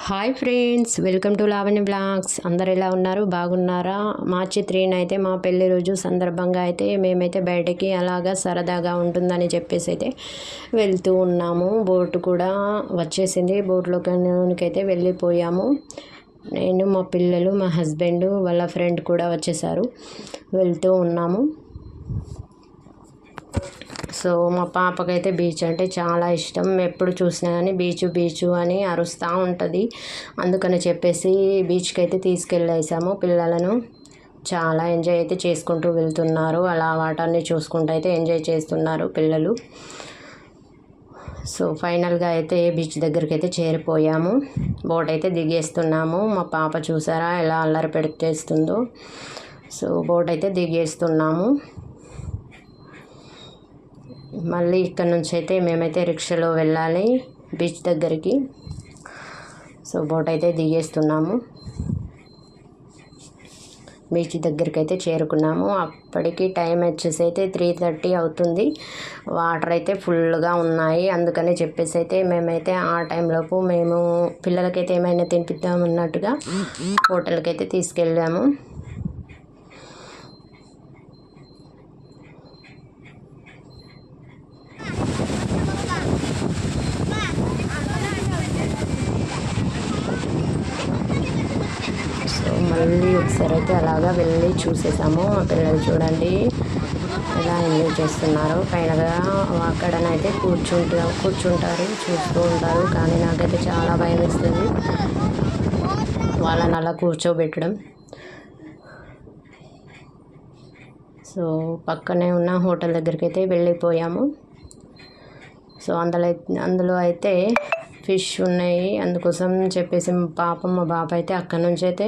Hi friends, welcome to Lavanya blogs. అందరు ఎలా ఉన్నారు? బాగున్నారా? మార్చి 3 అయితే మా పెళ్లి రోజు సందర్భంగా అయితే మేమైతే బయటకి అలాగా సరదాగా ఉంటుందని చెప్పేసి అయితే వెళ్తూ ఉన్నాము. బోటు కూడా వచ్చేసింది. బోట్లోకి అయితే వెళ్ళిపోయాము. నేను, మా పిల్లలు, మా హస్బెండ్, వాళ్ళ ఫ్రెండ్ కూడా వచ్చేసారు. వెళ్తూ ఉన్నాము. సో మా పాపకైతే బీచ్ అంటే చాలా ఇష్టం. ఎప్పుడు చూసినా కానీ బీచు అని అరుస్తూ ఉంటుంది. అందుకని చెప్పేసి బీచ్కి అయితే తీసుకెళ్ళేసాము పిల్లలను. చాలా ఎంజాయ్ అయితే చేసుకుంటూ వెళ్తున్నారు. అలా వాటర్ని చూసుకుంటూ అయితే ఎంజాయ్ చేస్తున్నారు పిల్లలు. సో ఫైనల్గా అయితే బీచ్ దగ్గరికి అయితే చేరిపోయాము. బోట్ అయితే దిగేస్తున్నాము. మా పాప చూసారా ఎలా అల్లరి పెట్టేస్తుందో. సో బోట్ అయితే దిగేస్తున్నాము. మళ్ళీ ఇక్కడ నుంచి అయితే మేమైతే రిక్షాలో వెళ్ళాలి బీచ్ దగ్గరికి. సో బోట్ అయితే దిగేస్తున్నాము. బీచ్ దగ్గరికి అయితే చేరుకున్నాము. అప్పటికి టైం వచ్చేసి అయితే 3:30 అవుతుంది. వాటర్ అయితే ఫుల్గా ఉన్నాయి. అందుకని చెప్పేసి అయితే మేమైతే ఆ టైంలోపు మేము పిల్లలకైతే ఏమైనా తినిపిద్దామన్నట్టుగా హోటల్కి అయితే తీసుకెళ్ళాము. మళ్ళీ ఒకసారి అయితే అలాగా వెళ్ళి చూసేసాము. మా పిల్లలు చూడండి ఎలా ఎంజాయ్ చేస్తున్నారు. పైనగా అక్కడనైతే కూర్చుంటారు, చూస్తూ ఉంటారు. కానీ నాకైతే చాలా భయం వేస్తుంది వాళ్ళని అలా కూర్చోబెట్టడం. సో పక్కనే ఉన్న హోటల్ దగ్గరికి అయితే వెళ్ళిపోయాము. సో అందులో అయితే ఫిష్ ఉన్నాయి. అందుకోసం చెప్పేసి మా బాబు అయితే అక్కడి నుంచి అయితే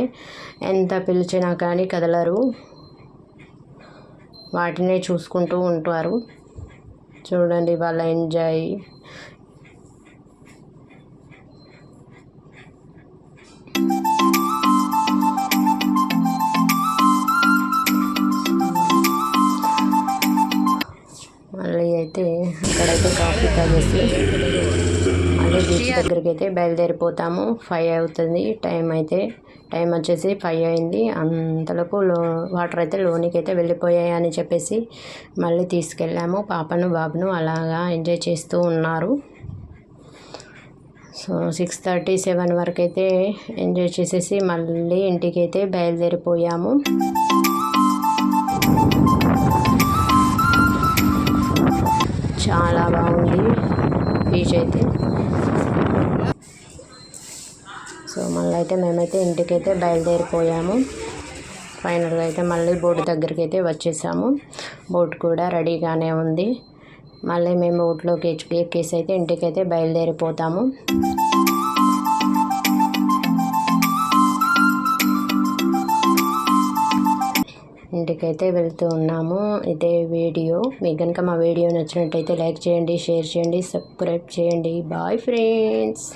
ఎంత పిలిచినా కానీ కదలరు. వాటినే చూసుకుంటూ ఉంటారు. చూడండి వాళ్ళ ఎంజాయ్. మళ్ళీ అయితే అక్కడైతే కాఫీ తాగేసి మళ్ళీ బీచ్ దగ్గరికి అయితే బయలుదేరిపోతాము. 5 అవుతుంది టైం వచ్చేసి 5 అయింది. అంతలోపు వాటర్ అయితే లోనికి అయితే వెళ్ళిపోయాయి అని చెప్పేసి మళ్ళీ తీసుకెళ్ళాము. పాపను బాబును అలాగా ఎంజాయ్ చేస్తూ ఉన్నారు. సో 6:30, 7 వరకు అయితే ఎంజాయ్ చేసేసి మళ్ళీ ఇంటికి అయితే బయలుదేరిపోయాము. చాలా బాగుంది బీచ్ అయితే. సో మళ్ళీ అయితే మేమైతే ఇంటికైతే బయలుదేరిపోయాము. ఫైనల్గా అయితే మళ్ళీ బోట్ దగ్గరికి అయితే వచ్చేసాము. బోట్ కూడా రెడీగానే ఉంది. మళ్ళీ మేము బోట్లోకి ఎక్కేసి అయితే ఇంటికైతే బయలుదేరిపోతాము. ఇంటికైతే వెళ్తూ ఉన్నాము. ఇదే వీడియో. మీకు కనుక మా వీడియో నచ్చినట్టయితే లైక్ చేయండి, షేర్ చేయండి, సబ్స్క్రైబ్ చేయండి. Bye friends.